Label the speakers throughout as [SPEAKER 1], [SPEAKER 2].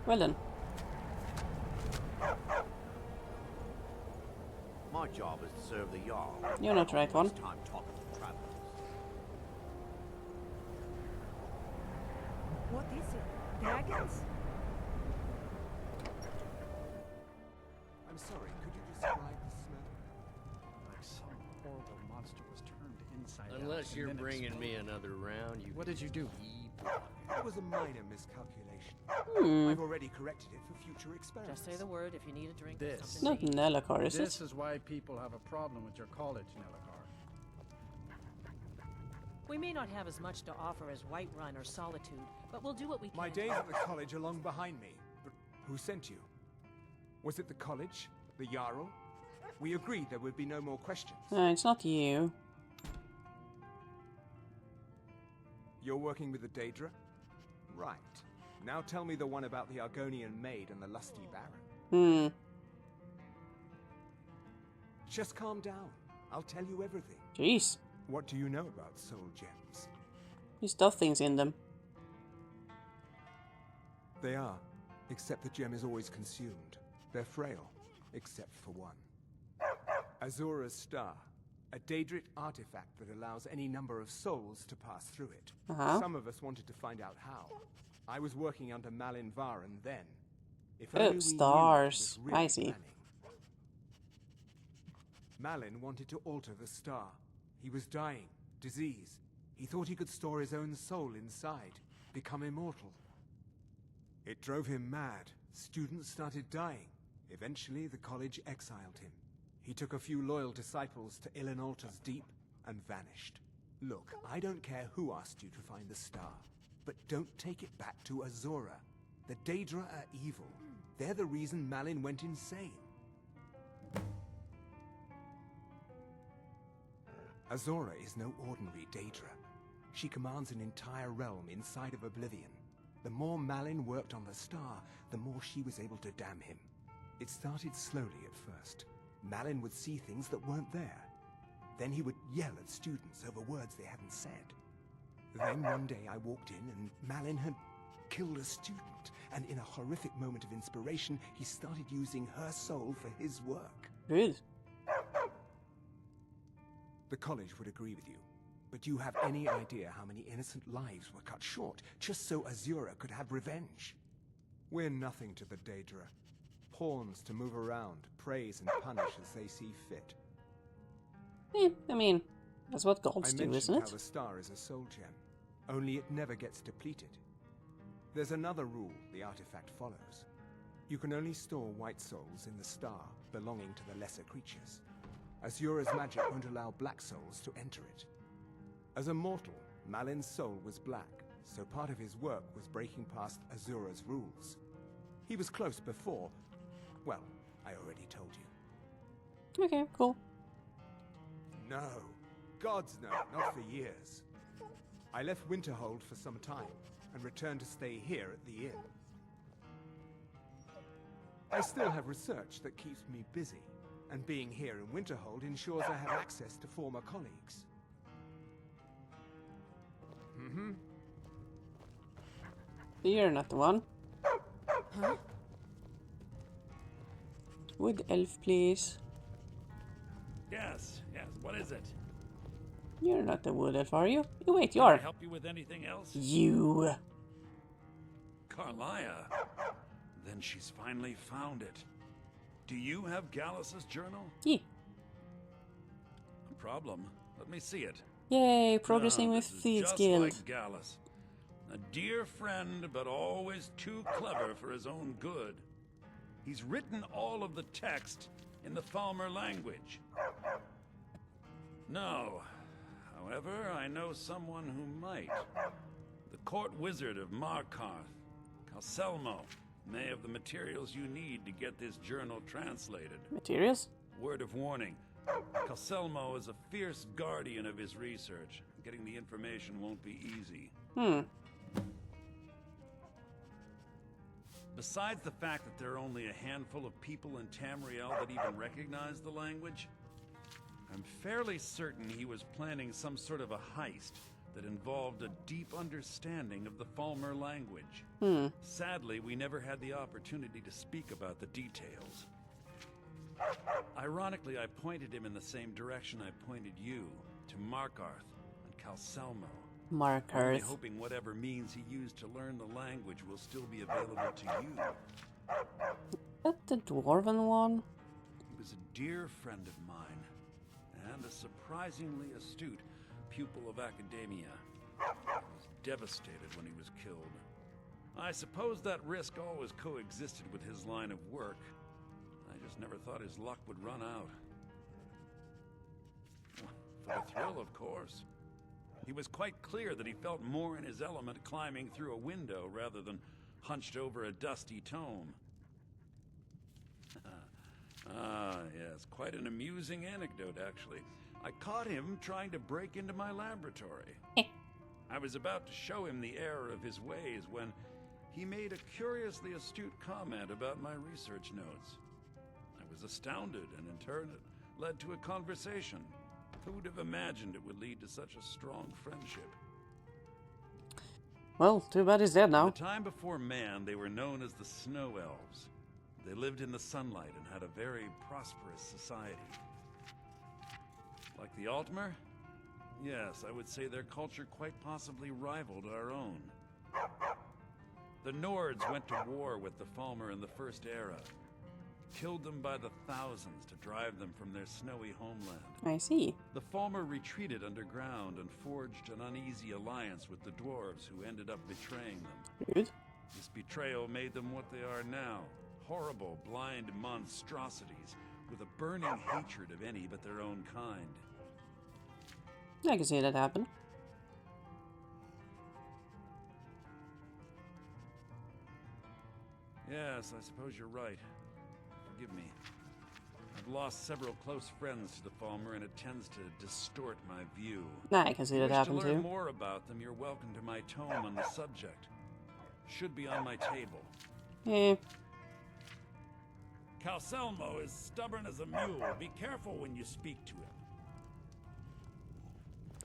[SPEAKER 1] Well then.
[SPEAKER 2] My job is to serve the Jarl.
[SPEAKER 1] You're not the right one.
[SPEAKER 2] Time talking to travelers.
[SPEAKER 3] What is it? Dragons?
[SPEAKER 4] I'm sorry, could you describe the smell?
[SPEAKER 5] Like some horrible monster was turned inside out.
[SPEAKER 6] Unless
[SPEAKER 5] and
[SPEAKER 6] you're
[SPEAKER 5] then
[SPEAKER 6] bringing me
[SPEAKER 5] exploded.
[SPEAKER 6] another round, you.
[SPEAKER 5] What did you do?
[SPEAKER 4] It was a minor miscalculation. I've already corrected it for future experiments.
[SPEAKER 3] Just say the word if you need a drink or
[SPEAKER 5] This.
[SPEAKER 3] something.
[SPEAKER 1] Not
[SPEAKER 3] to eat.
[SPEAKER 1] Nelakar, is
[SPEAKER 5] This
[SPEAKER 1] it?
[SPEAKER 5] is why people have a problem with your college, Nelakar.
[SPEAKER 3] We may not have as much to offer as Whiterun or Solitude, but we'll do what we can.
[SPEAKER 4] My days at the college are long behind me. But who sent you? Was it the college? The Jarl? We agreed there would be no more questions.
[SPEAKER 1] No, it's not you.
[SPEAKER 4] You're working with the Daedra? Right. Now tell me the one about the Argonian maid and the lusty baron. Just calm down. I'll tell you everything.
[SPEAKER 1] Jeez.
[SPEAKER 4] What do you know about soul gems?
[SPEAKER 1] You stuff things in them.
[SPEAKER 4] They are, except the gem is always consumed. They're frail, except for one. Azura's Star, a Daedric artifact that allows any number of souls to pass through it. Some of us wanted to find out how. I was working under Malin Varen then. If only we knew it
[SPEAKER 1] stars.
[SPEAKER 4] was really
[SPEAKER 1] I see.
[SPEAKER 4] planning. Malin wanted to alter the star. He was dying, disease. He thought he could store his own soul inside, become immortal. It drove him mad. Students started dying. Eventually, the college exiled him. He took a few loyal disciples to Illinalta's Deep and vanished. Look, I don't care who asked you to find the star, but don't take it back to Azura. The Daedra are evil. They're the reason Malin went insane. Azura is no ordinary Daedra. She commands an entire realm inside of Oblivion. The more Malin worked on the star, the more she was able to damn him. It started slowly at first. Malin would see things that weren't there. Then he would yell at students over words they hadn't said. Then one day I walked in and Malin had killed a student, and in a horrific moment of inspiration, he started using her soul for his work.
[SPEAKER 1] Good.
[SPEAKER 4] The college would agree with you, but do you have any idea how many innocent lives were cut short just so Azura could have revenge? We're nothing to the Daedra. Pawns to move around, praise and punish as they see fit.
[SPEAKER 1] I mean, that's what
[SPEAKER 4] I
[SPEAKER 1] gods do,
[SPEAKER 4] mentioned
[SPEAKER 1] isn't
[SPEAKER 4] how
[SPEAKER 1] it?
[SPEAKER 4] the star is a soul gem, only it never gets depleted. There's another rule the artifact follows. You can only store white souls in the star belonging to the lesser creatures. Azura's magic won't allow black souls to enter it. As a mortal, Malin's soul was black, so part of his work was breaking past Azura's rules. He was close before. Well, I already told you.
[SPEAKER 1] Okay, cool.
[SPEAKER 4] No. Gods no, not for years. I left Winterhold for some time, and returned to stay here at the inn. I still have research that keeps me busy, and being here in Winterhold ensures I have access to former colleagues.
[SPEAKER 1] You're not the one.
[SPEAKER 3] Huh?
[SPEAKER 1] Wood elf, please.
[SPEAKER 7] Yes, what is it?
[SPEAKER 1] You're not the wood elf, are you? You wait, you
[SPEAKER 7] Can I
[SPEAKER 1] are.
[SPEAKER 7] help you with anything else?
[SPEAKER 1] You.
[SPEAKER 7] Carlia. Then she's finally found it. Do you have Gallus's journal?
[SPEAKER 1] Yeah.
[SPEAKER 7] No problem. Let me see it.
[SPEAKER 1] Yay, progressing
[SPEAKER 7] Ah,
[SPEAKER 1] with
[SPEAKER 7] this is
[SPEAKER 1] Thieves
[SPEAKER 7] just
[SPEAKER 1] Guild.
[SPEAKER 7] like Gallus. A dear friend, but always too clever for his own good. He's written all of the text in the Falmer language. No. However, I know someone who might. The court wizard of Markarth, Calselmo, may have the materials you need to get this journal translated.
[SPEAKER 1] Materials?
[SPEAKER 7] Word of warning. Calselmo is a fierce guardian of his research. Getting the information won't be easy. Besides the fact that there are only a handful of people in Tamriel that even recognize the language, I'm fairly certain he was planning some sort of a heist that involved a deep understanding of the Falmer language. Sadly, we never had the opportunity to speak about the details. Ironically, I pointed him in the same direction I pointed you, to Markarth and Calselmo. Only
[SPEAKER 1] Markarth.
[SPEAKER 7] hoping whatever means he used to learn the language will still be available to you.
[SPEAKER 1] Is that the dwarven one?
[SPEAKER 7] He was a dear friend of mine, and a surprisingly astute pupil of academia. I was devastated when he was killed. I suppose that risk always coexisted with his line of work. I just never thought his luck would run out. For the thrill, of course. He was quite clear that he felt more in his element climbing through a window rather than hunched over a dusty tome. Yes, quite an amusing anecdote, actually. I caught him trying to break into my laboratory. I was about to show him the error of his ways when he made a curiously astute comment about my research notes. I was astounded, and in turn it led to a conversation. Who would have imagined it would lead to such a strong friendship?
[SPEAKER 1] Well, too bad he's dead now.
[SPEAKER 7] The time before man, they were known as the Snow Elves. They lived in the sunlight and had a very prosperous society. Like the Altmer? Yes, I would say their culture quite possibly rivaled our own. The Nords went to war with the Falmer in the First Era. Killed them by the thousands to drive them from their snowy homeland.
[SPEAKER 1] I see.
[SPEAKER 7] The Falmer retreated underground and forged an uneasy alliance with the dwarves who ended up betraying them.
[SPEAKER 1] Good.
[SPEAKER 7] This betrayal made them what they are now. Horrible, blind monstrosities with a burning hatred of any but their own kind.
[SPEAKER 1] I can see that happen.
[SPEAKER 7] Yes, I suppose you're right. Forgive me. I've lost several close friends to the Falmer, and it tends to distort my view.
[SPEAKER 1] Nah, I can see that happen
[SPEAKER 7] If you wish to learn
[SPEAKER 1] too.
[SPEAKER 7] more about them, you're welcome to my tome on the subject. Should be on my table.
[SPEAKER 1] Eh.
[SPEAKER 7] Calselmo is stubborn as a mule. Be careful when you speak to him.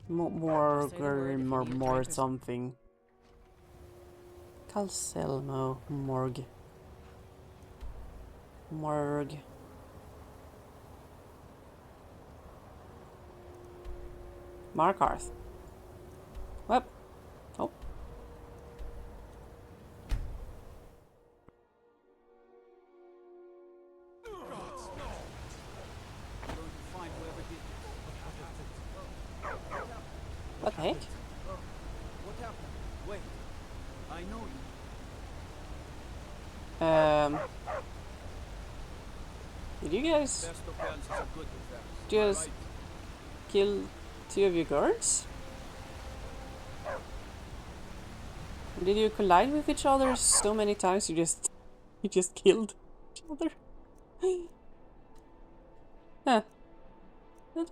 [SPEAKER 1] More
[SPEAKER 3] Say the word if you
[SPEAKER 1] or
[SPEAKER 3] need a
[SPEAKER 1] more
[SPEAKER 3] drink or
[SPEAKER 1] something. Calselmo. Morg. Morg. Markarth. Whoop. Oh. What the heck?
[SPEAKER 5] What happened? Wait. I know you.
[SPEAKER 1] Did you guys
[SPEAKER 5] Best offense is a good defense.
[SPEAKER 1] just
[SPEAKER 5] Right?
[SPEAKER 1] kill two of your guards? Did you collide with each other so many times you just killed each other? Huh. That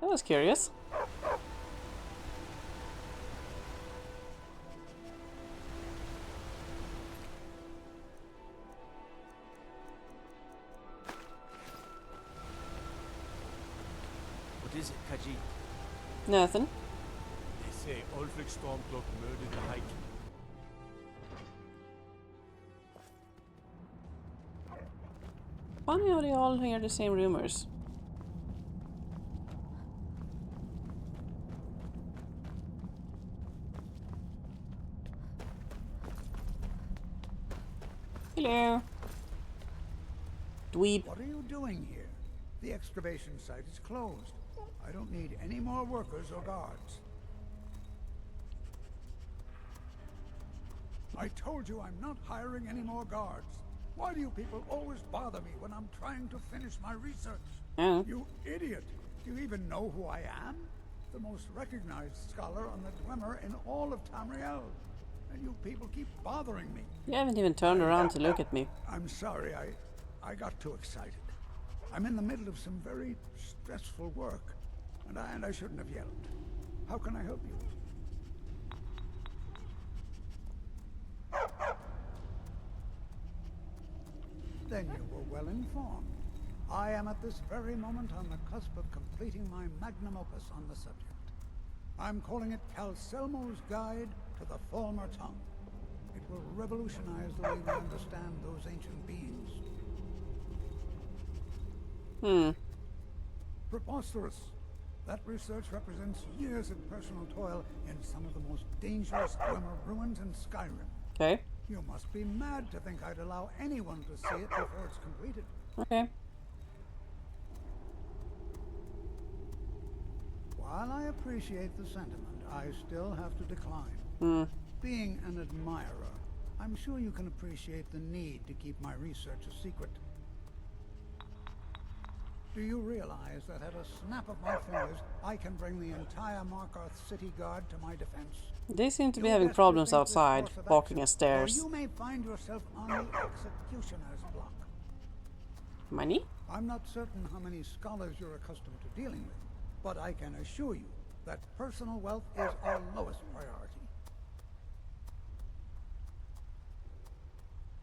[SPEAKER 1] was curious.
[SPEAKER 5] What is it, Khajiit?
[SPEAKER 1] Nothing.
[SPEAKER 5] They say Ulfric Stormcloak murdered the High King.
[SPEAKER 1] Funny how they all hear the same rumors. Hello. Dweeb.
[SPEAKER 6] What are you doing here? The excavation site is closed. I don't need any more workers or guards. I told you I'm not hiring any more guards. Why do you people always bother me when I'm trying to finish my research? You idiot! Do you even know who I am? The most recognized scholar on the Dwemer in all of Tamriel. And you people keep bothering me.
[SPEAKER 1] You haven't even turned around to look at me.
[SPEAKER 6] I'm sorry, I got too excited. I'm in the middle of some very stressful work, and I shouldn't have yelled. How can I help you? Then you were well informed. I am at this very moment on the cusp of completing my magnum opus on the subject. I'm calling it Calcelmo's Guide to the Former Tongue. It will revolutionize the way we understand those ancient beings. Preposterous. That research represents years of personal toil in some of the most dangerous Dwemer ruins in Skyrim.
[SPEAKER 1] Okay.
[SPEAKER 6] You must be mad to think I'd allow anyone to see it before it's completed.
[SPEAKER 1] Okay.
[SPEAKER 6] While I appreciate the sentiment, I still have to decline. Being an admirer, I'm sure you can appreciate the need to keep my research a secret. Do you realize that at a snap of my fingers, I can bring the entire Markarth city guard to my defense?
[SPEAKER 1] They seem to be having problems outside, walking up stairs.
[SPEAKER 6] Or you may find yourself on the executioner's block.
[SPEAKER 1] Money?
[SPEAKER 6] I'm not certain how many scholars you're accustomed to dealing with, but I can assure you that personal wealth is our lowest priority.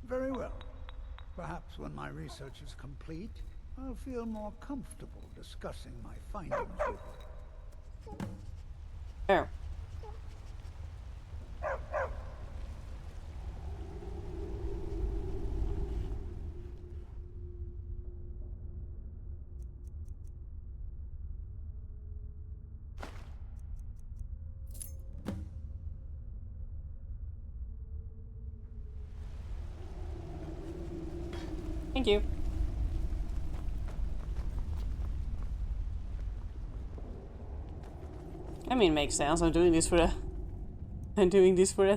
[SPEAKER 6] Very well. Perhaps when my research is complete, I'll feel more comfortable discussing my findings with you.
[SPEAKER 1] Oh. Thank you. I mean, makes sense. I'm doing this for a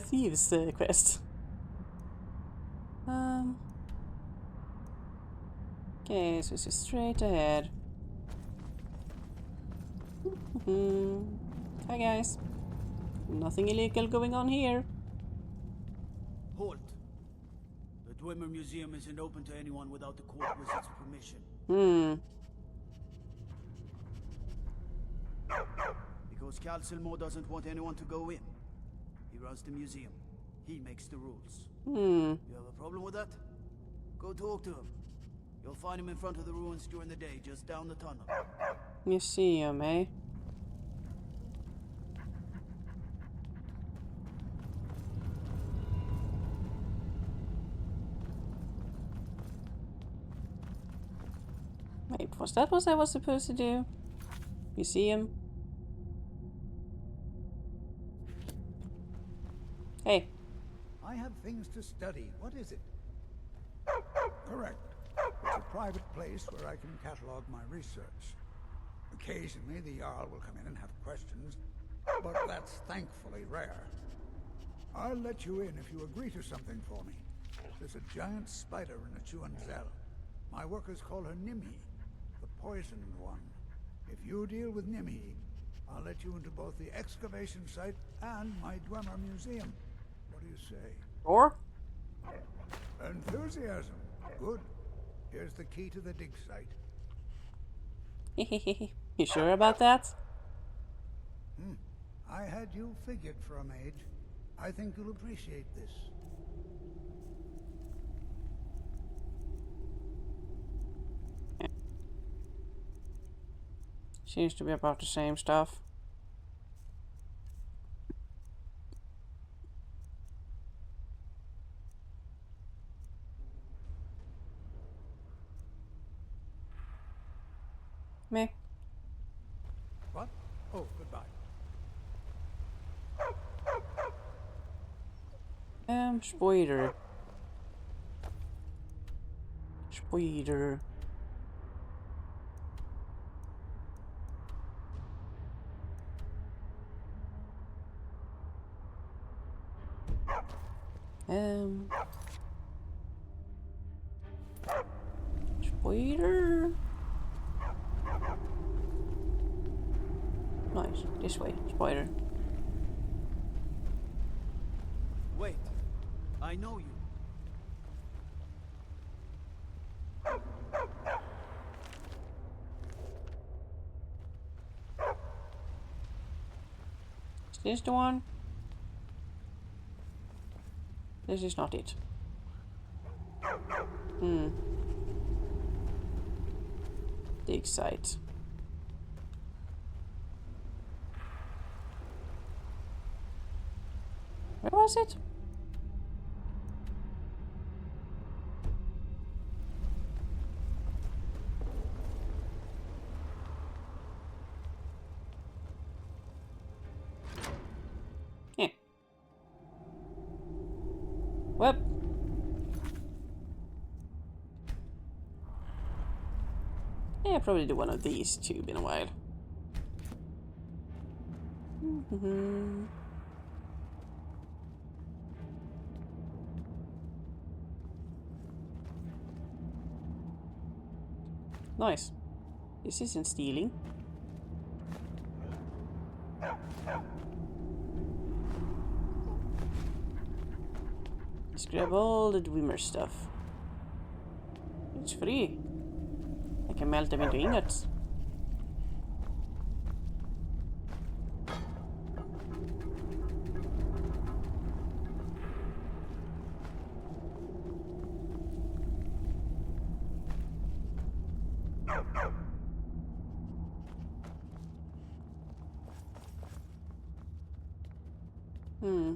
[SPEAKER 1] thieves quest. Okay, so it's just straight ahead. Hi guys. Nothing illegal going on here.
[SPEAKER 8] Halt. The Dwemer Museum isn't open to anyone without the court wizard's permission. Because Calcelmo doesn't want anyone to go in. He runs the museum. He makes the rules. You have a problem with that? Go talk to him. You'll find him in front of the ruins during the day, just down the tunnel.
[SPEAKER 1] Museum, eh? Wait, was that what I was supposed to do? Museum? Hey.
[SPEAKER 6] I have things to study. What is it? Correct. It's a private place where I can catalog my research. Occasionally, the Jarl will come in and have questions, but that's thankfully rare. I'll let you in if you agree to something for me. There's a giant spider in a Chuanzel. My workers call her Nimhi, the poisoned one. If you deal with Nimhi, I'll let you into both the excavation site and my Dwemer museum. What do you say?
[SPEAKER 1] Or?
[SPEAKER 6] Enthusiasm. Good. Here's the key to the dig site.
[SPEAKER 1] You sure about that?
[SPEAKER 6] I had you figured for a mage. I think you'll appreciate this.
[SPEAKER 1] Seems to be about the same stuff. Meh.
[SPEAKER 6] What? Oh, goodbye.
[SPEAKER 1] Spider. Spider. Spider. Nice. This way, spider.
[SPEAKER 8] Wait. I know you.
[SPEAKER 1] Is this the one? This is not it. Dig site. Where was it? Yeah. Well. Yeah, probably do one of these too in a while. Nice. This isn't stealing. Let's grab all the Dwemer stuff. It's free. I can melt them into ingots.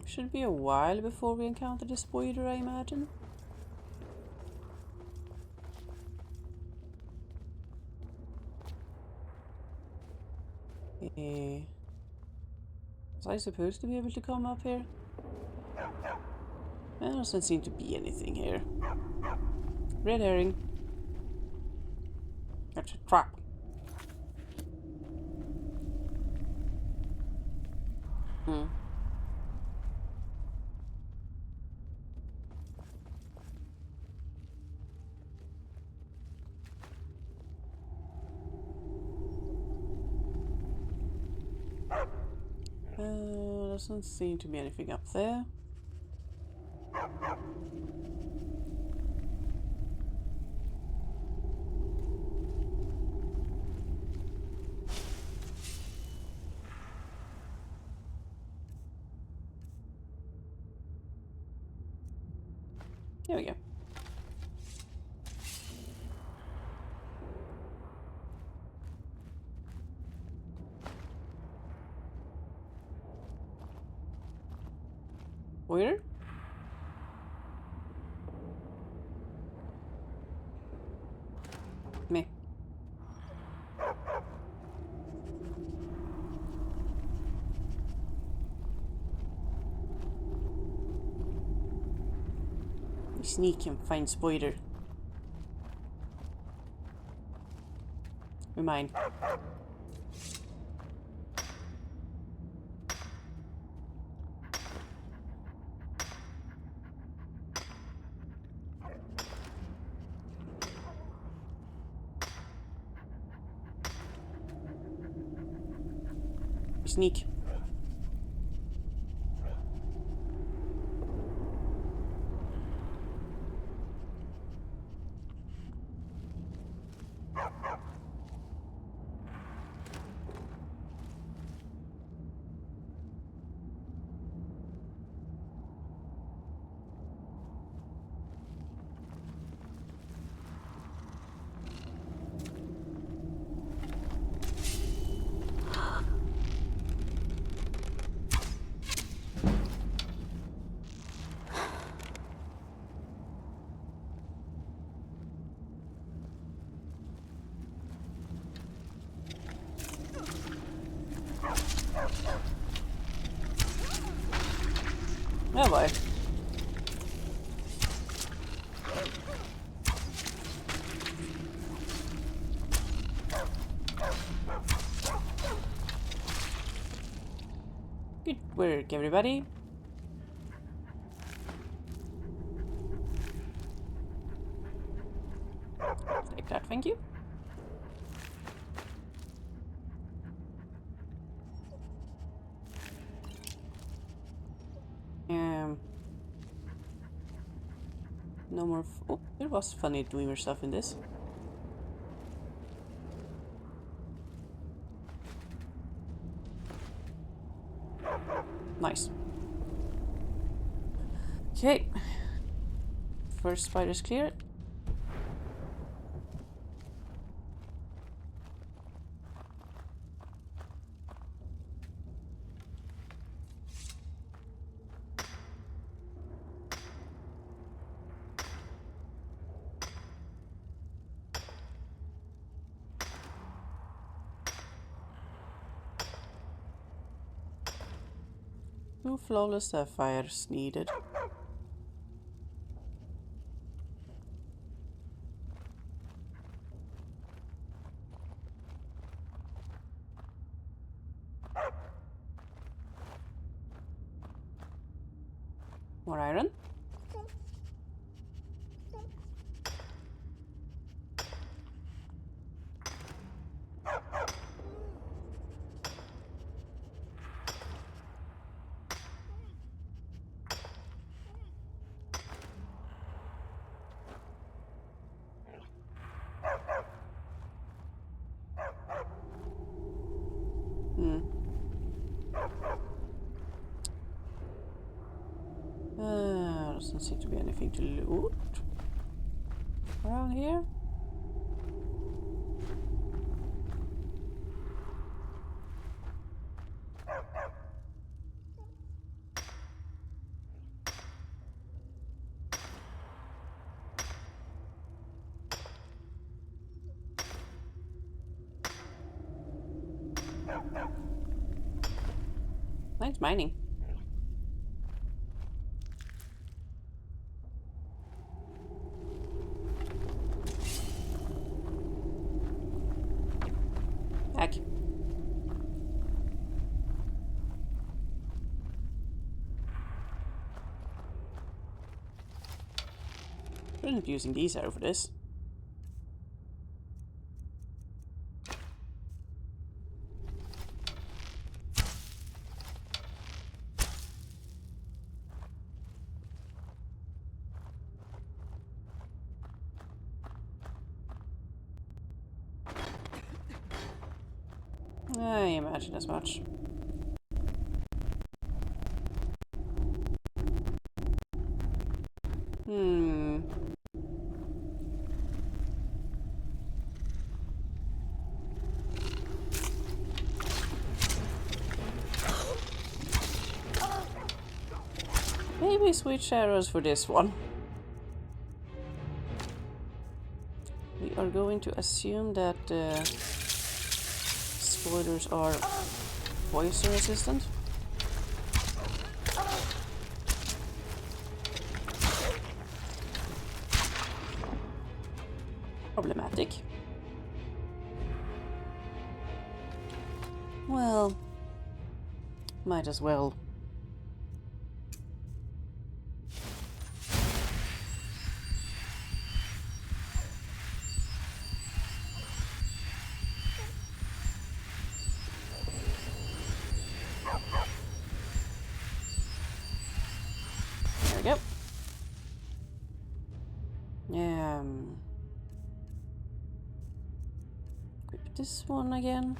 [SPEAKER 1] Should be a while before we encounter the spider, I imagine. Was I supposed to be able to come up here? There doesn't seem to be anything here. Red herring. That's a trap. Doesn't seem to be anything up there. Here we go. Where? Me. Sneak and find spider. We're mine. Sneak. Oh boy. Good work, everybody. Take that, thank you. No more. Oh, there was funny Dreamer stuff in this. Nice. Okay. First spider's clear. No flawless sapphires needed. More iron. Doesn't seem to be anything to loot around here. Nice mining. Heck. Shouldn't be using these over this. I imagine as much. Maybe switch arrows for this one. We are going to assume that spoilers are poison resistant. Problematic. Well, might as well. There we go. Equip this one again.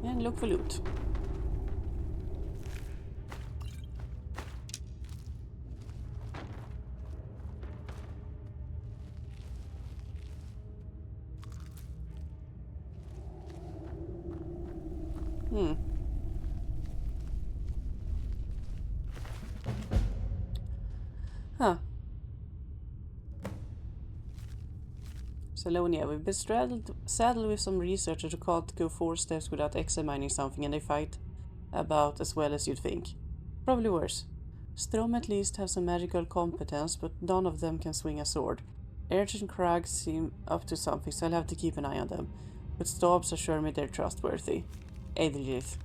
[SPEAKER 1] And look for loot. Huh. Salonia, we've been saddled with some researchers who can't go 4 steps without examining something, and they fight about as well as you'd think. Probably worse. Strom at least have some magical competence, but none of them can swing a sword. Erch and Krag seem up to something, so I'll have to keep an eye on them. But Stabs assure me they're trustworthy. Edith.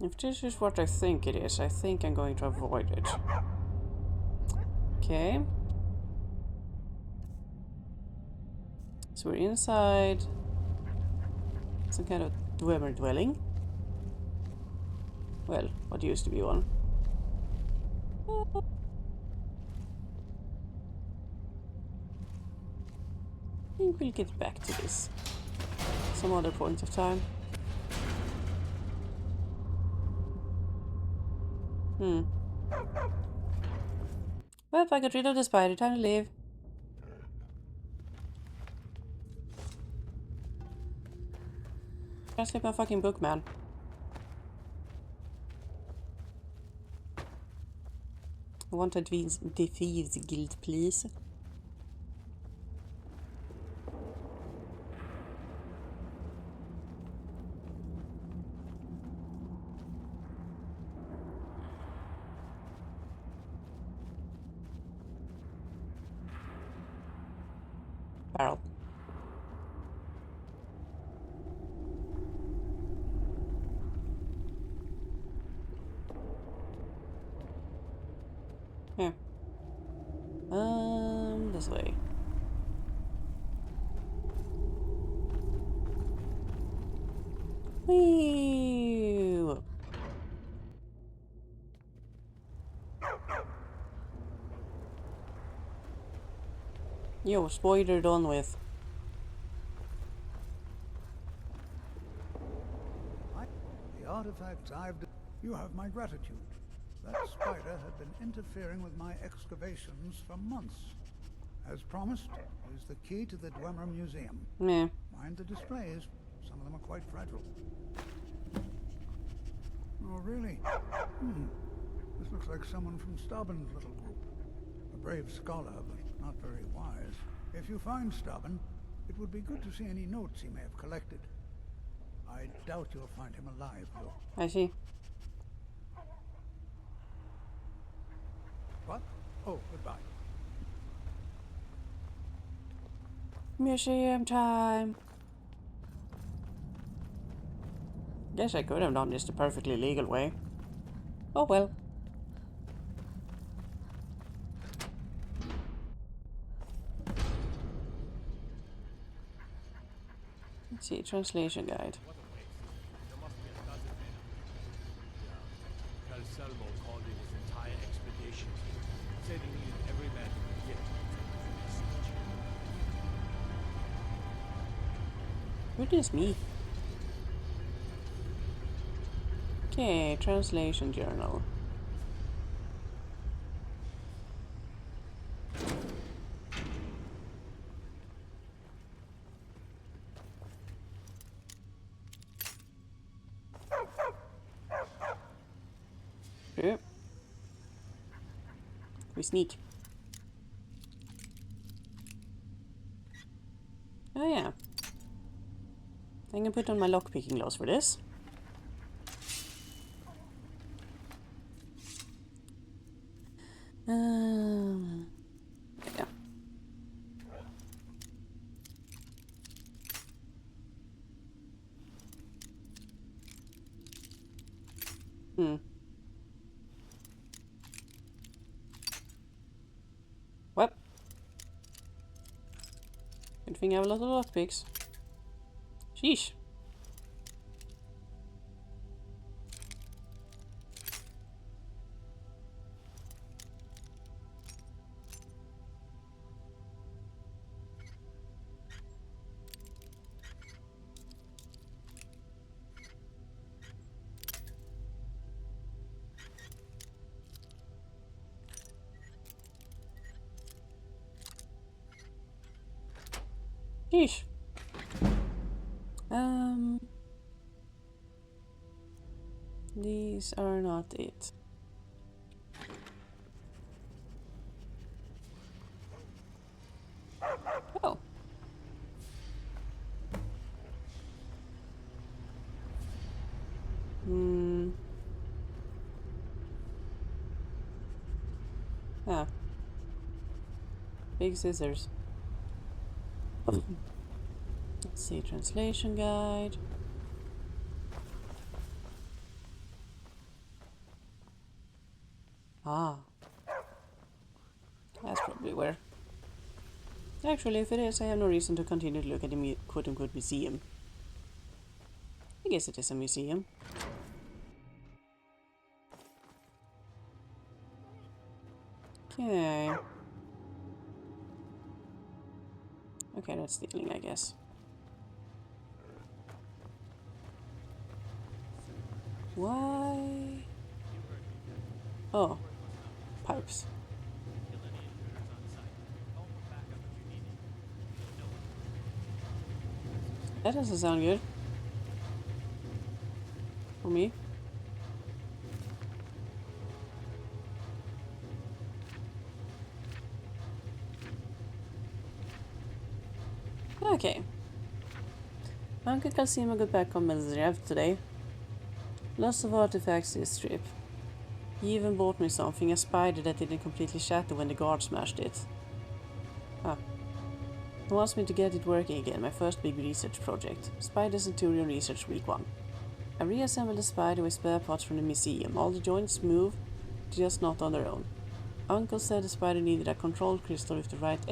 [SPEAKER 1] If this is what I think it is, I think I'm going to avoid it. Okay. So we're inside some kind of dwemer dwelling. Well, what used to be one. I think we'll get back to this some other point of time. Well, if I got rid of the spider, time to leave. Translate my fucking book, man. I want a Thieves Guild, please. Barrel. Here. This way. Whee! Yo, spoiler done with.
[SPEAKER 6] The artifacts you have my gratitude. That spider had been interfering with my excavations for months. As promised, here's the key to the Dwemer Museum.
[SPEAKER 1] Meh.
[SPEAKER 6] Mind the displays. Some of them are quite fragile. Oh, really? This looks like someone from Stubben's little group. A brave scholar, but not very wise. If you find Stubben, it would be good to see any notes he may have collected. I doubt you'll find him alive, though.
[SPEAKER 1] I see.
[SPEAKER 6] What? Oh, goodbye.
[SPEAKER 1] Museum time. Guess I could have done this the perfectly legal way. Oh well. Let's see, translation guide.
[SPEAKER 9] Selmo called in his entire expedition team, said he needed every man he could get to
[SPEAKER 1] Goodness me. Okay, translation journal. Yep. We sneak. Oh yeah. I can put on my lockpicking gloves for this. Yeah. Well. Good thing I have a lot of lockpicks. Sheesh. Sheesh. These are not it. Oh. Ah. Big scissors. Let's see, translation guide. Ah. That's probably where. Actually, if it is, I have no reason to continue to look at the quote-unquote museum. I guess it is a museum. Okay. Okay, that's stealing, I guess. Why? Oh, pipes. That doesn't sound good. For me. Okay. Uncle Calcima got back on Melzrev today. Lots of artifacts in his trip. He even bought me something, a spider that didn't completely shatter when the guard smashed it. Ah. He wants me to get it working again, my first big research project. Spider Centurion Research Week 1. I reassembled the spider with spare parts from the museum. All the joints move, just not on their own. Uncle said the spider needed a control crystal with the right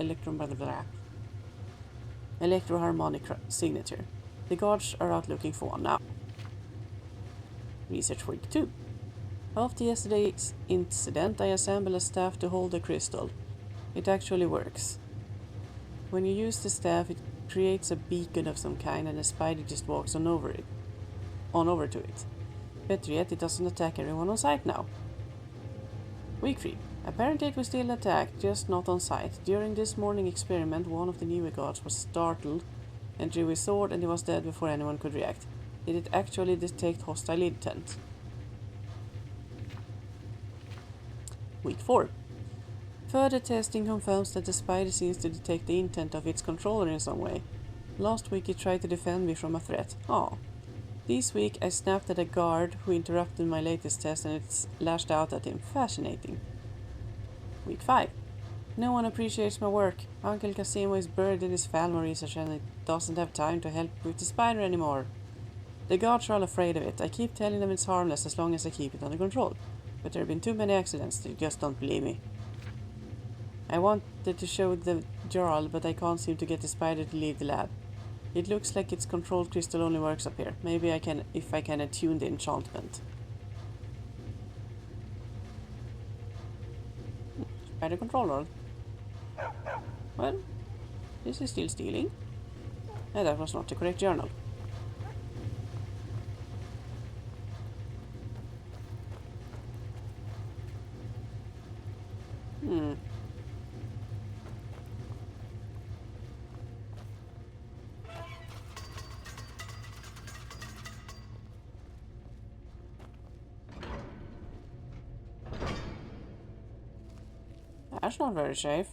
[SPEAKER 1] electroharmonic signature. The guards are out looking for one now. Research Week 2. After yesterday's incident, I assembled a staff to hold the crystal. It actually works. When you use the staff, it creates a beacon of some kind and the spider just walks on over to it. Better yet, it doesn't attack everyone on sight now. Week 3. Apparently it will still attack, just not on sight. During this morning experiment, one of the newer guards was startled and drew his sword and he was dead before anyone could react. Did it actually detect hostile intent? Week 4. Further testing confirms that the spider seems to detect the intent of its controller in some way. Last week it tried to defend me from a threat. Aww. This week I snapped at a guard who interrupted my latest test and it lashed out at him. Fascinating. Week 5. No one appreciates my work. Uncle Casimo is buried in his family research and he doesn't have time to help with the spider anymore. The guards are all afraid of it. I keep telling them it's harmless as long as I keep it under control. But there have been too many accidents, they just don't believe me. I wanted to show the Jarl, but I can't seem to get the spider to leave the lab. It looks like its control crystal only works up here. Maybe I can, if I can attune the enchantment. Spider controller. Well, this is still stealing. And that was not the correct journal. That's not very safe.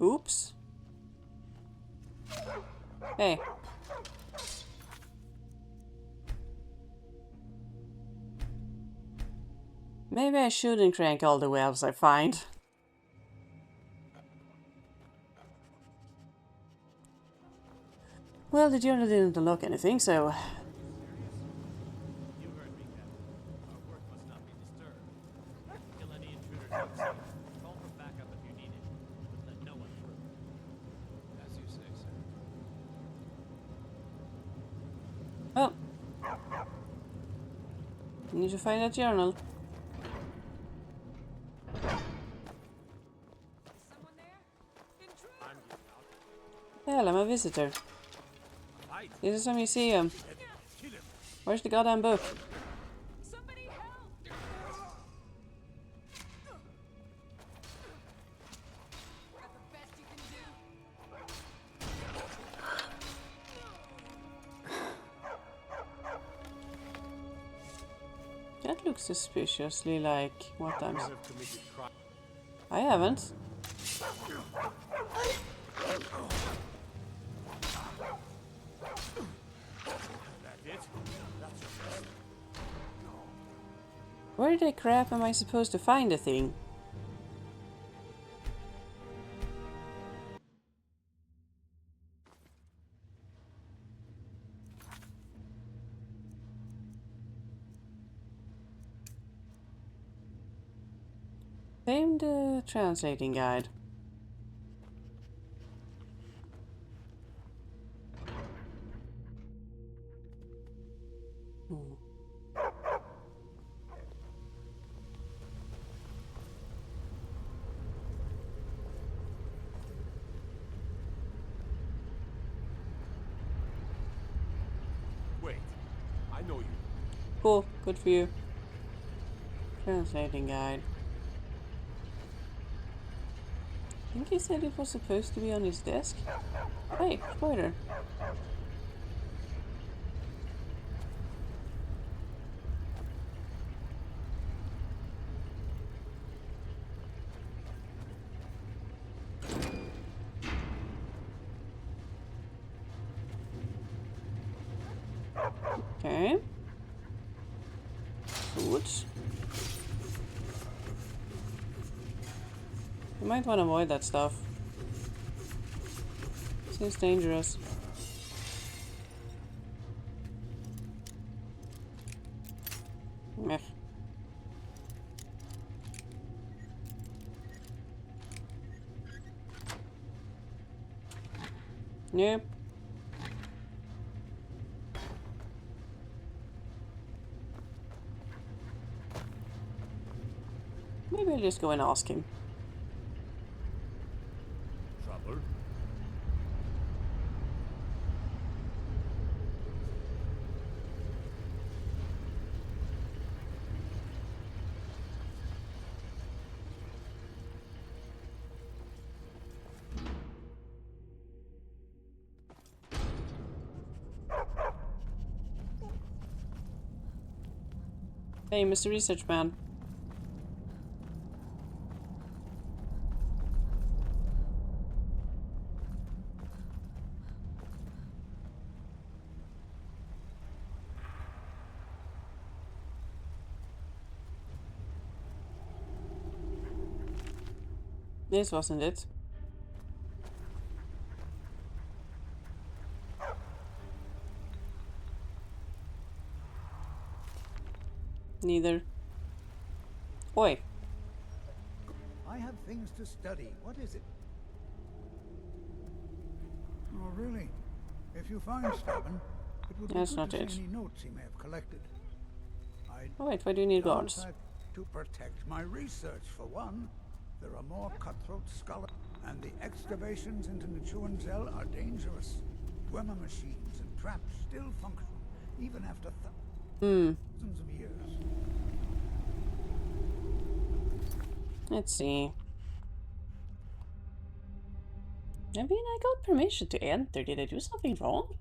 [SPEAKER 1] Oops. Hey. Maybe I shouldn't crank all the webs I find. Well, the journal didn't unlock anything, so...
[SPEAKER 9] You heard me, Captain. Our work must not be disturbed. Kill any intruders outside. Call for backup if you need it, but let no one through. As you say, sir.
[SPEAKER 1] Oh. Need to find that journal.
[SPEAKER 3] Someone there? Intruder!
[SPEAKER 9] I'm getting out.
[SPEAKER 1] Hell, I'm a visitor. This is a museum. Where's the goddamn book?
[SPEAKER 3] Somebody help! Got the best you can do.
[SPEAKER 1] That looks suspiciously like what I'm...
[SPEAKER 9] You have committed crime.
[SPEAKER 1] I haven't. Where the crap am I supposed to find the thing? Famed translating guide.
[SPEAKER 5] Wait, I know you.
[SPEAKER 1] Cool, good for you. Translating guide. I think he said it was supposed to be on his desk. Hey, spoiler. Okay. Food. You might want to avoid that stuff. Seems dangerous. Meh. Nope. Maybe I'll just go and ask him.
[SPEAKER 5] Traveler?
[SPEAKER 1] Hey, Mr. Research Man. This wasn't it. Neither. Oi.
[SPEAKER 6] I have things to study. What is it? Oh, really? If you find Stubborn, it would be
[SPEAKER 1] That's
[SPEAKER 6] good
[SPEAKER 1] not
[SPEAKER 6] to
[SPEAKER 1] it.
[SPEAKER 6] see any notes he may have collected.
[SPEAKER 1] Oh wait, why do you need guards?
[SPEAKER 6] To protect my research, for one. There are more cutthroat scholars, and the excavations into Nichuanzel are dangerous. Dwemer machines and traps still function, even after thousands of years.
[SPEAKER 1] Let's see. I mean, I got permission to enter. Did I do something wrong?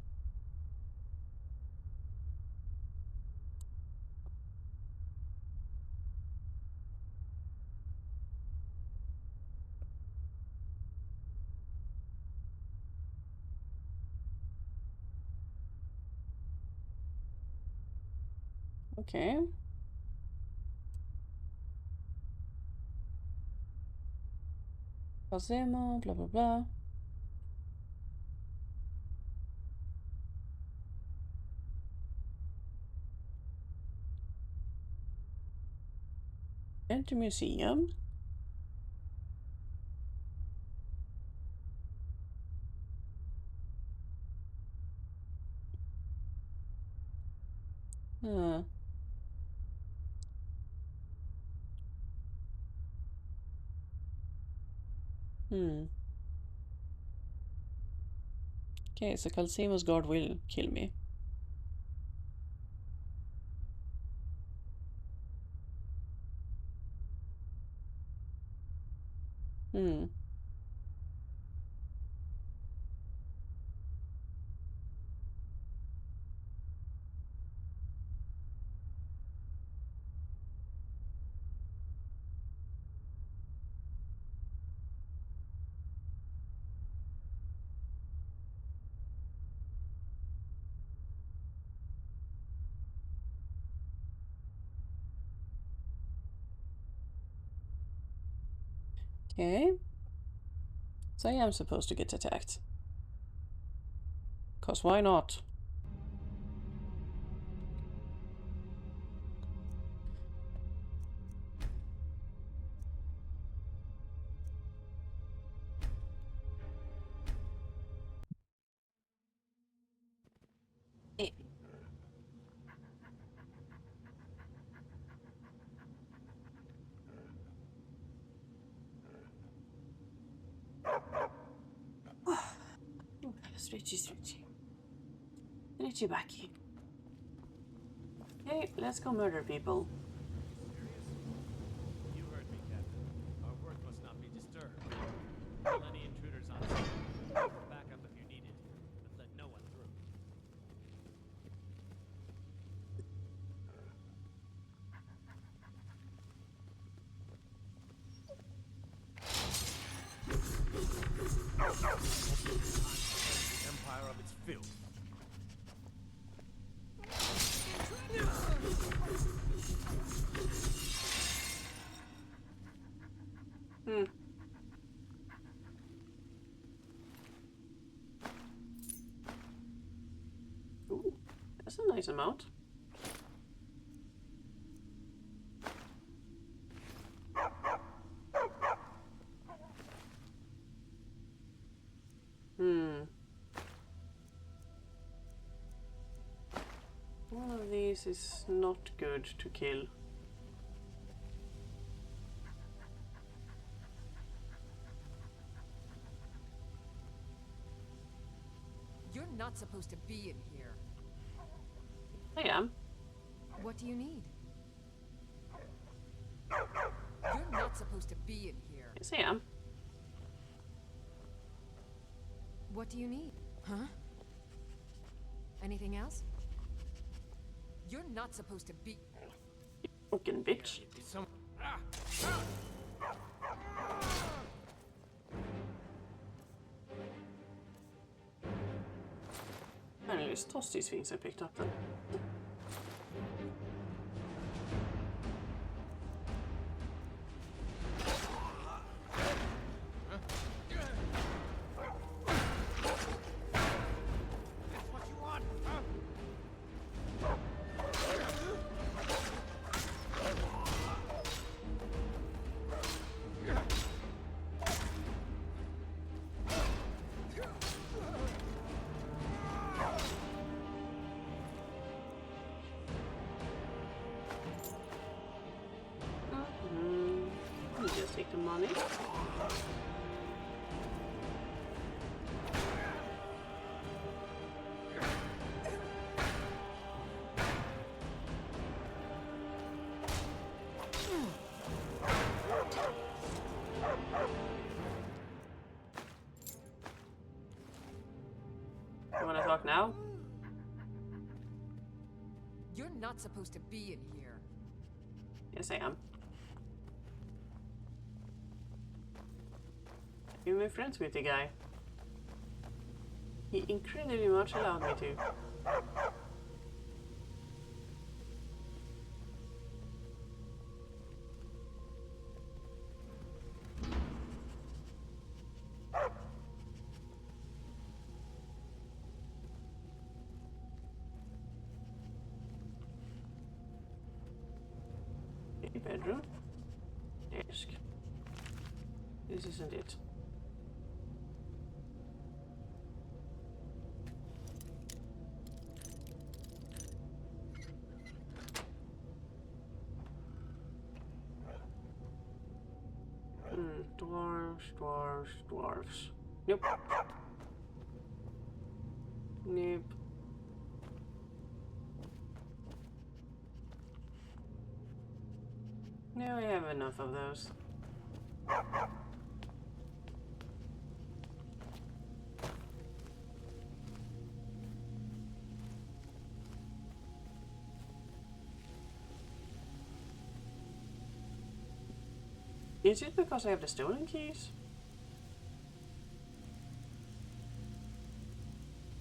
[SPEAKER 1] Okay. Pasemos, blah blah blah. Enter museum. Huh. Okay, so Calcemo's guard will kill me. Okay. So I am supposed to get attacked. 'Cause why not? Stretchy, stretchy. Stretchy backy. Okay, let's go murder people.
[SPEAKER 9] You heard me, Captain. Our work must not be disturbed. Kill any intruders on site. Call for backup if you need it, but let no one through.
[SPEAKER 5] The Empire of its filth.
[SPEAKER 1] Ooh, that's a nice amount. One of these is not good to kill.
[SPEAKER 10] You're not supposed to be in here.
[SPEAKER 1] I am.
[SPEAKER 10] What do you need? You're not supposed to be in here.
[SPEAKER 1] Yes, I am.
[SPEAKER 10] What do you need? Huh? Anything else? You're not supposed to be.
[SPEAKER 1] Fucking bitch.
[SPEAKER 5] Some.
[SPEAKER 1] Finally, just toss these things I picked up then.
[SPEAKER 5] What you want?
[SPEAKER 1] Let me just take the money. You wanna talk now?
[SPEAKER 10] You're not supposed to be in here.
[SPEAKER 1] Yes, I am. You were friends with the guy. He incredibly much allowed me to. Okay, bedroom. Desk. This isn't it. Dwarves. Nope. Nope. No, I have enough of those. Is it because I have the stolen keys?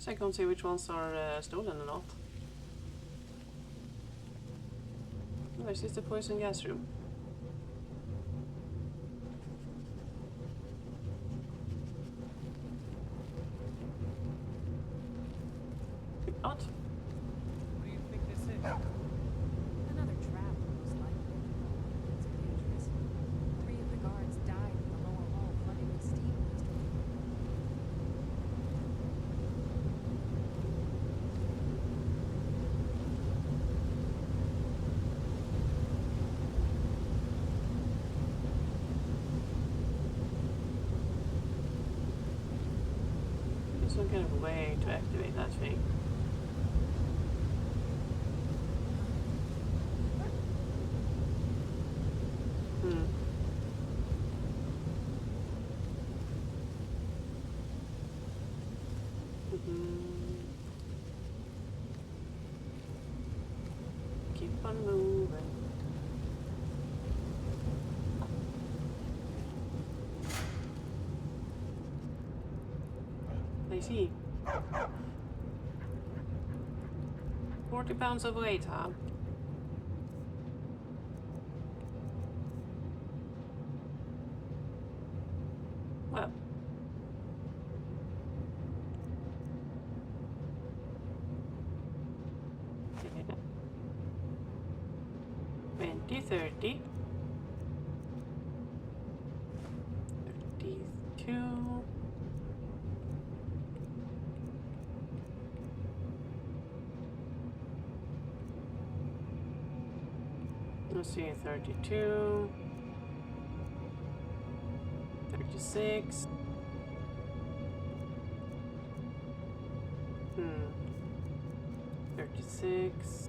[SPEAKER 1] So I can't see which ones are stolen or not. Oh, is this the poison gas room? What?
[SPEAKER 9] What do you think this is?
[SPEAKER 10] Another trap, most likely. It's dangerous. 3 of the guards died in the lower hall flooding with steam yesterday.
[SPEAKER 1] There's some kind of way to activate that thing. Keep on moving. I see. 40 pounds of weight, huh? Well. Yeah. 20, 30. 32. Let's see, 32, 36. 36.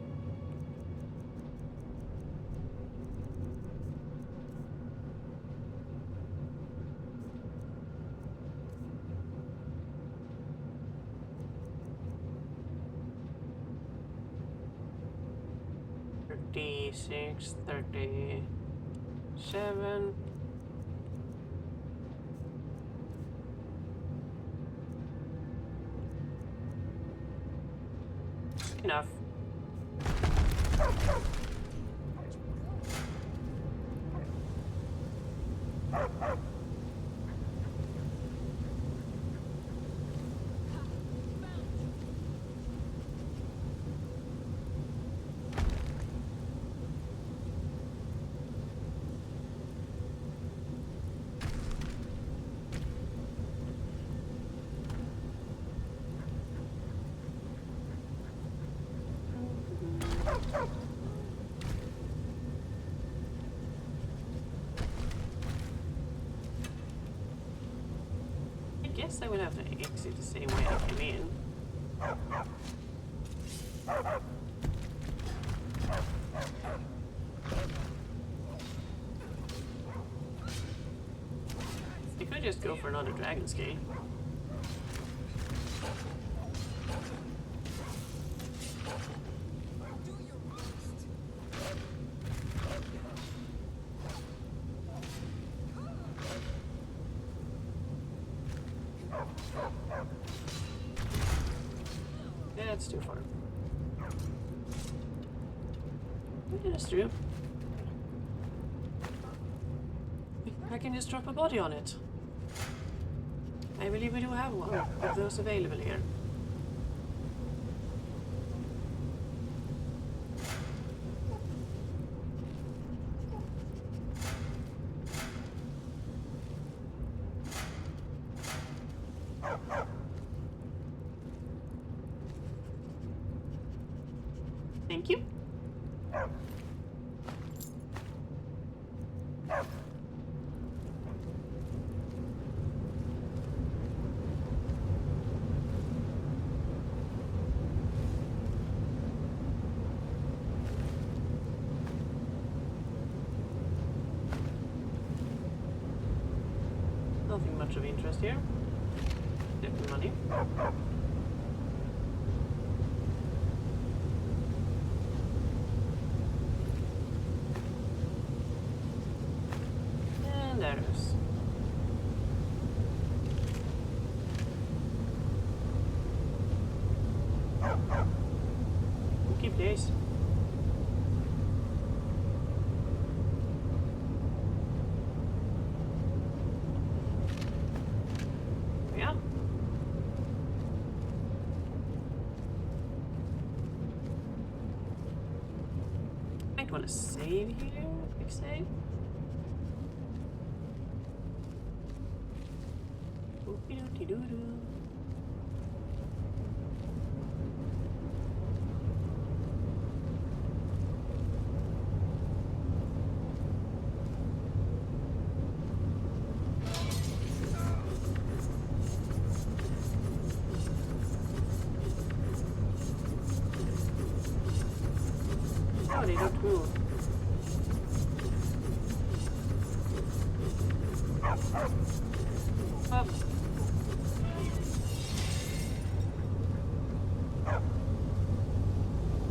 [SPEAKER 1] Six, 37. Enough. I guess I would have to exit the same way I came in. I could just go for another dragon scale. That's too far. That's true. I can just drop a body on it. I believe we do have one of those available here. Thank you. Nothing much of interest here. Different money. And there it is. Okay, please. Yeah. Might want to save here. Quick save. Oopie-doopie-doo-doo. Oh, they don't move. Well.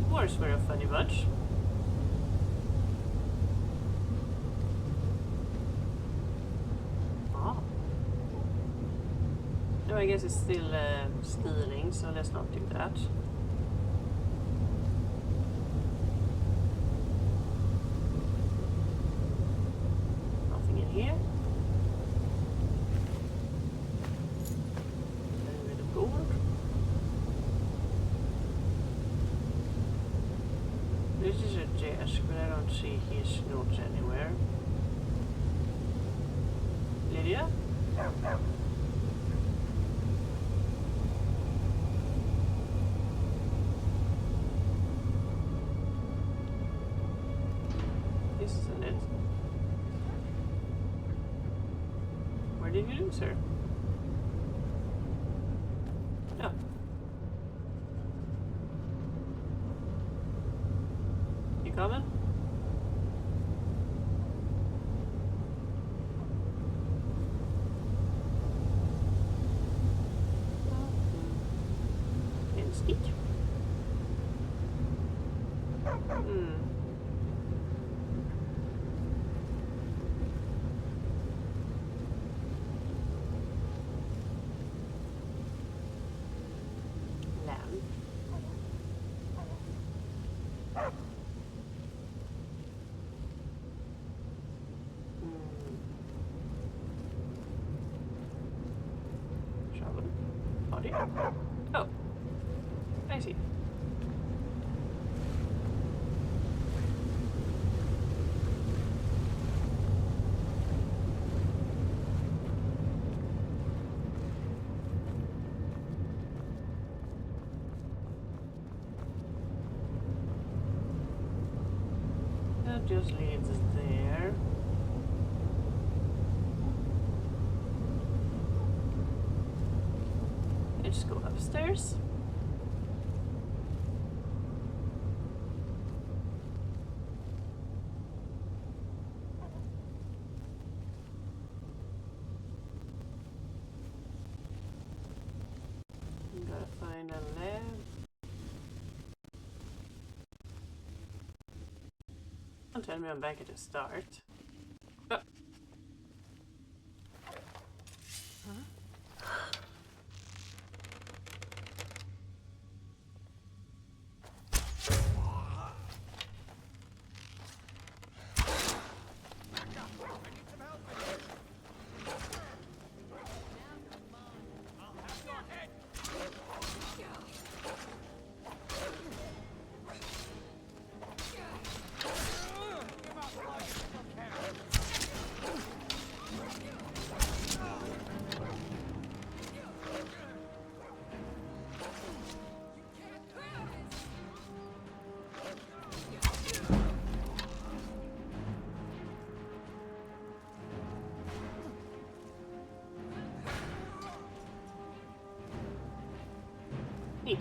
[SPEAKER 1] Dwarves were a funny bunch. I guess it's still stealing, so let's not do that. Nothing in here. A bit of gold. This is a desk, but I don't see his notes anywhere. Lydia? This isn't it. Where did you lose her? Oh. You coming? Didn't speak. Lamb. Shovel. Body. Oh. I see. That just leads us there. Let's go upstairs. Gotta find a lab. Don't tell me I'm back at the start. Oh. Neat.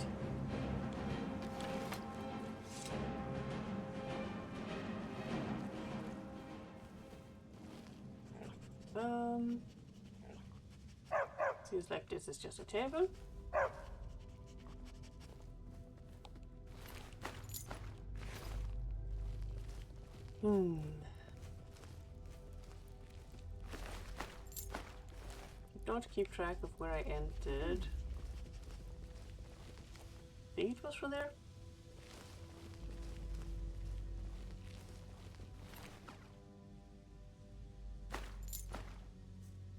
[SPEAKER 1] Seems like this is just a table. Don't keep track of where I entered. I think it was from there.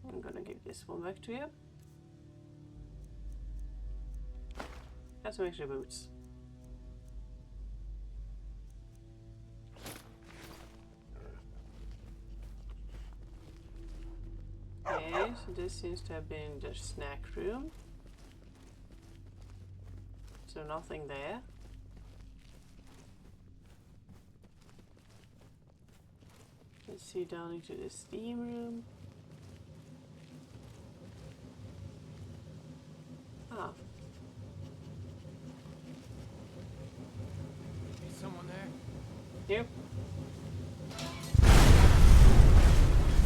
[SPEAKER 1] I'm gonna give this one back to you. That's some extra boots. Okay, so this seems to have been the snack room. So nothing there. Let's see down into the steam room. Ah.
[SPEAKER 9] Is someone there?
[SPEAKER 1] Yep.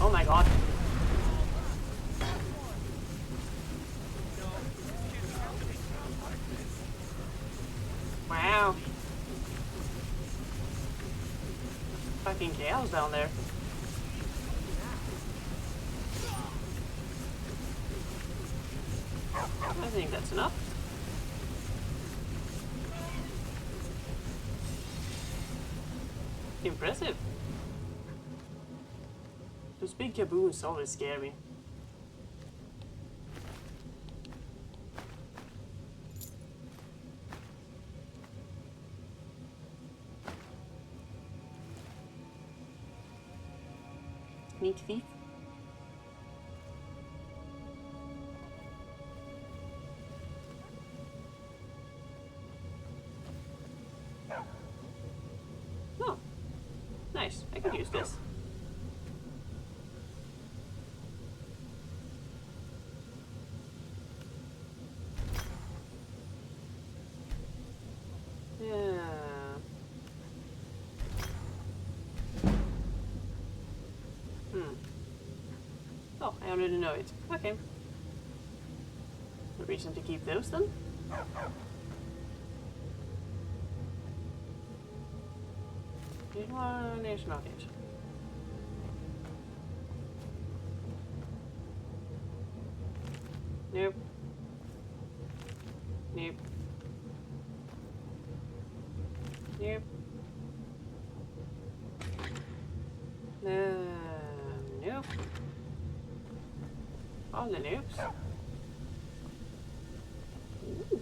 [SPEAKER 1] Oh my god. Wow. Fucking chaos down there. I think that's enough. Impressive. Those big kaboons always scare me. Sneak thief. Oh, nice. I could use this. Oh, I already know it. Okay. No reason to keep those then? This one is not it. Nope. Nope. Nope. Nope. All the noobs. Ooh.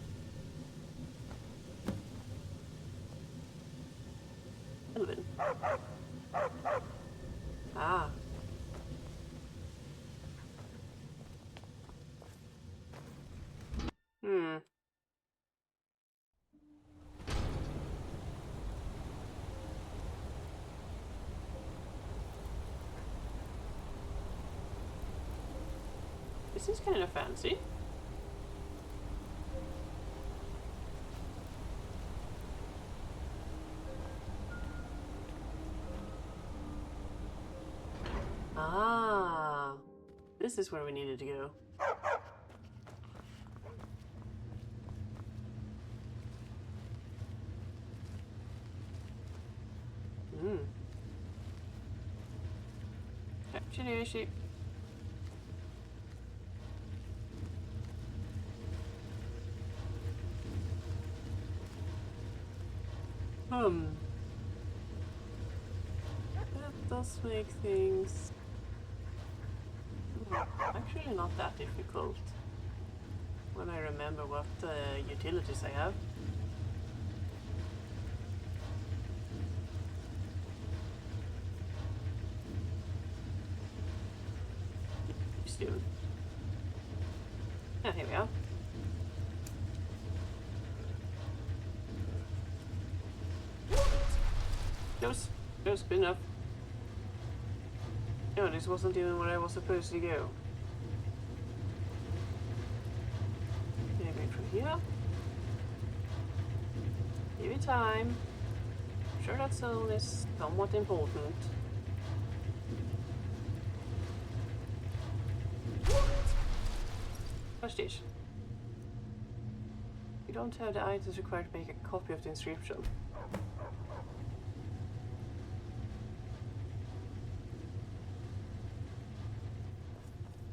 [SPEAKER 1] Elvin. Ah. This is kind of fancy. Ah, this is where we needed to go. Capture. That does make things actually not that difficult when I remember what utilities I have. Soon. Yeah, here we are. Close, good enough. No, this wasn't even where I was supposed to go. Maybe from here. Give it time. I'm sure that zone is somewhat important. What's this? You don't have the items required to make a copy of the inscription.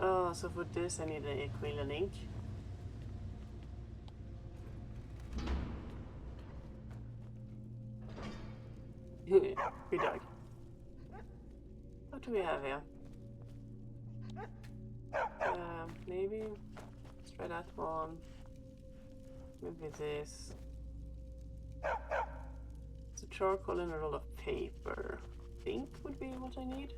[SPEAKER 1] Oh, so for this I need an Aquila ink. Good dog. What do we have here? Maybe let's try that one. Maybe this. It's a charcoal and a roll of paper. Ink would be what I need.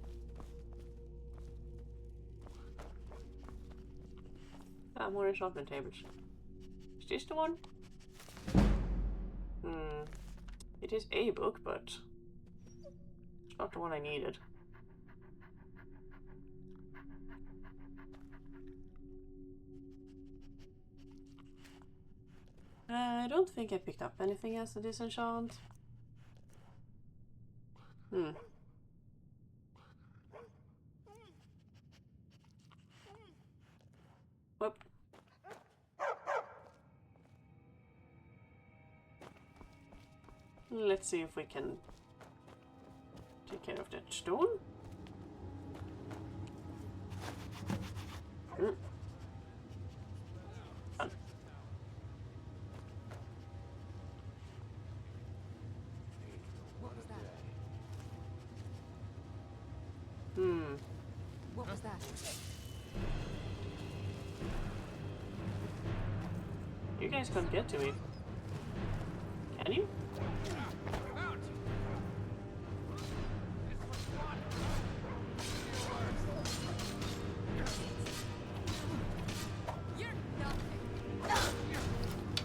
[SPEAKER 1] More enchantment tables. Is this the one? It is a book, but it's not the one I needed. I don't think I picked up anything as a disenchant. Whoop. Let's see if we can take care of that stone. You guys can't get to me. Can you?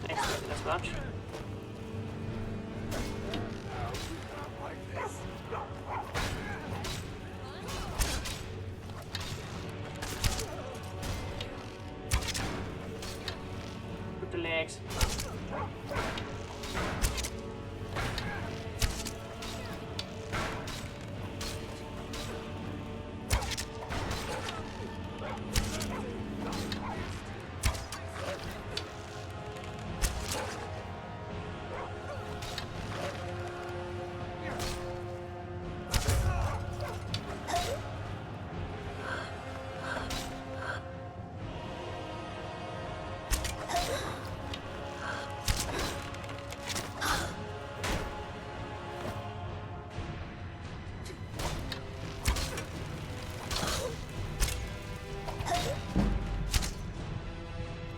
[SPEAKER 1] Expected as much. Put the legs.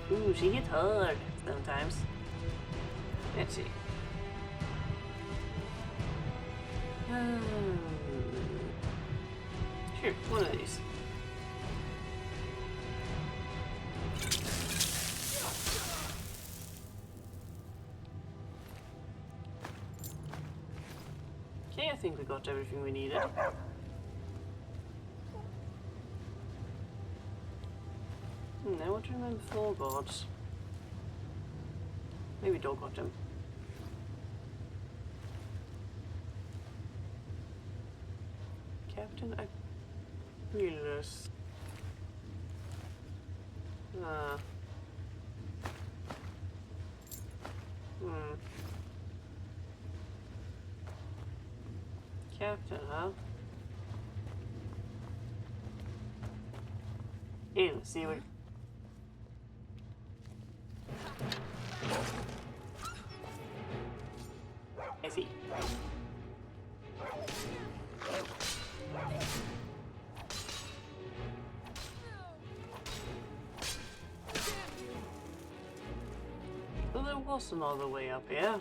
[SPEAKER 1] Ooh, she hit hard sometimes. Let's see. Sure, one of these. Okay, I think we got everything we needed. I want to remember 4 gods. Maybe Dog got them. Captain Aquilus. Captain, huh? Ew, see what... I see. Well, there was another way up here.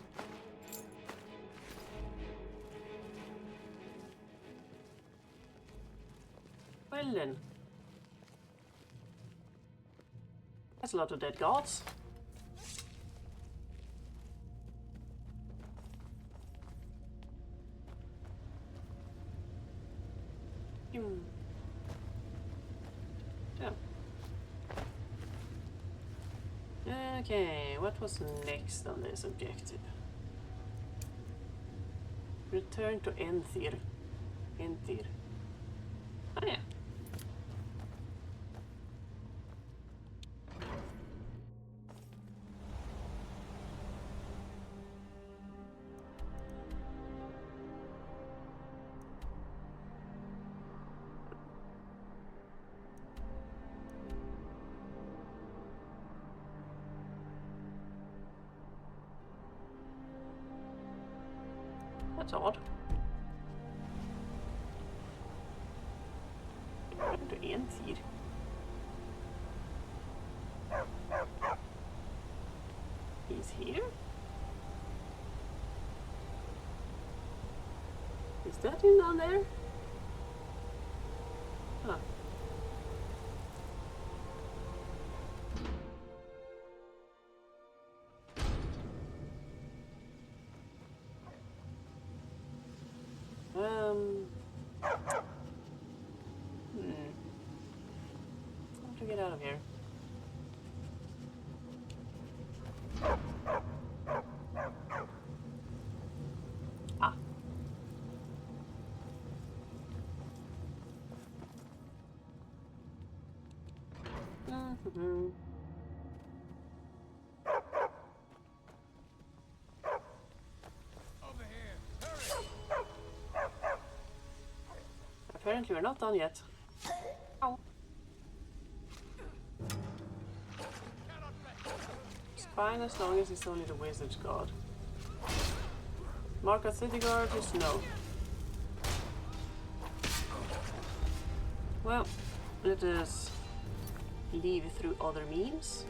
[SPEAKER 1] Well then. That's a lot of dead gods. Okay, what was next on this objective? Return to Enthir. Enthir. Oh yeah. That's odd. Return to Enthir. He's here? Is that him down there? Huh. How to get out of here? Ah. Apparently we're not done yet. Ow. It's fine as long as it's only the wizard's god. Markarth city guard is no. Well, let us leave through other means.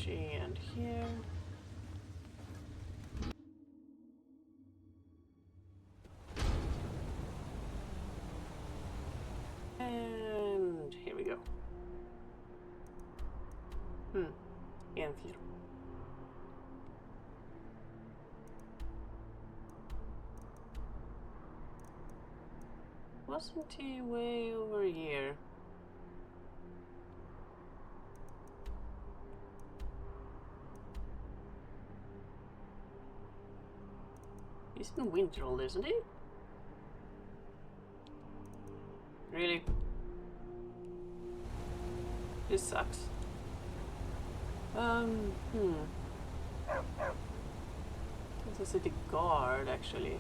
[SPEAKER 1] And here. And here we go. Infiltration. Wasn't he way over here? He's in Winterhold, isn't he? Really? This sucks. This is a city guard, actually.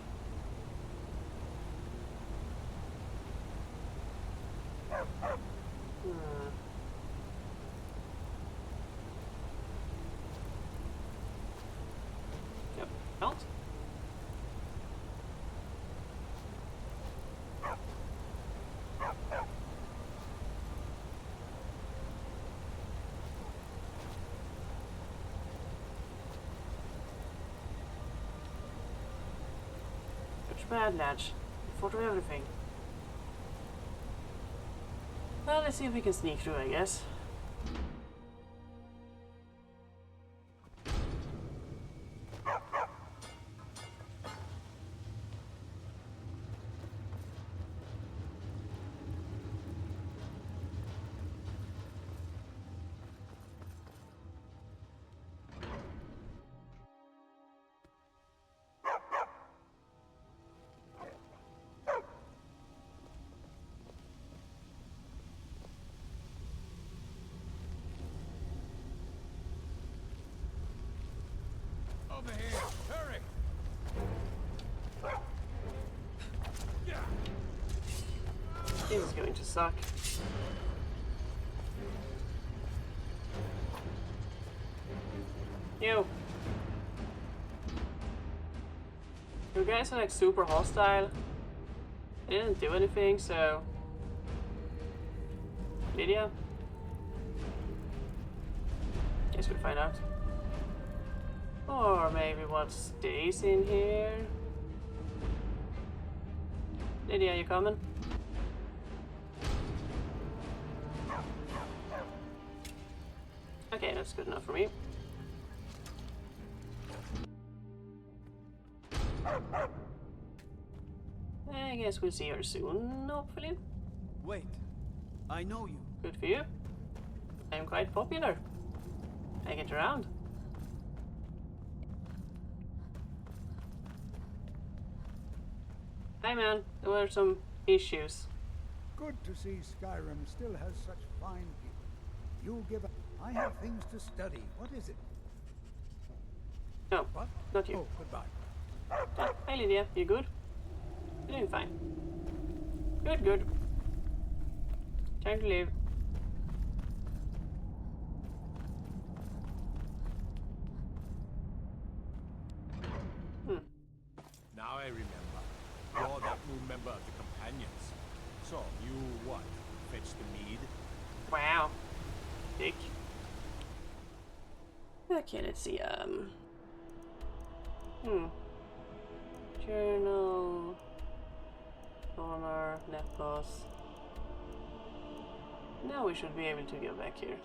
[SPEAKER 1] Yep, out. Bad lads. Thought of everything. Well, let's see if we can sneak through, I guess.
[SPEAKER 6] Over here! Hurry!
[SPEAKER 1] This is going to suck. You guys are like super hostile. I didn't do anything, so... Lydia? Guess we'll find out. Or maybe what stays in here? Lydia, you coming? Okay, that's good enough for me. I guess we'll see her soon, hopefully.
[SPEAKER 8] Wait, I know you.
[SPEAKER 1] Good for you. I'm quite popular. I get around. Hi man, there were some issues.
[SPEAKER 6] Good to see Skyrim still has such fine people. You'll give up. I have things to study. What is it?
[SPEAKER 1] No,
[SPEAKER 6] What?
[SPEAKER 1] not you.
[SPEAKER 6] Oh, goodbye.
[SPEAKER 1] Hi Lydia, you good? You're doing fine. Good, good. Time to leave.
[SPEAKER 11] Now I remember. You're that new member of the Companions. So, you what? Fetch the mead?
[SPEAKER 1] Wow. Dick. Okay, let's see, Journal... Honor, net boss. Now we should be able to go back here.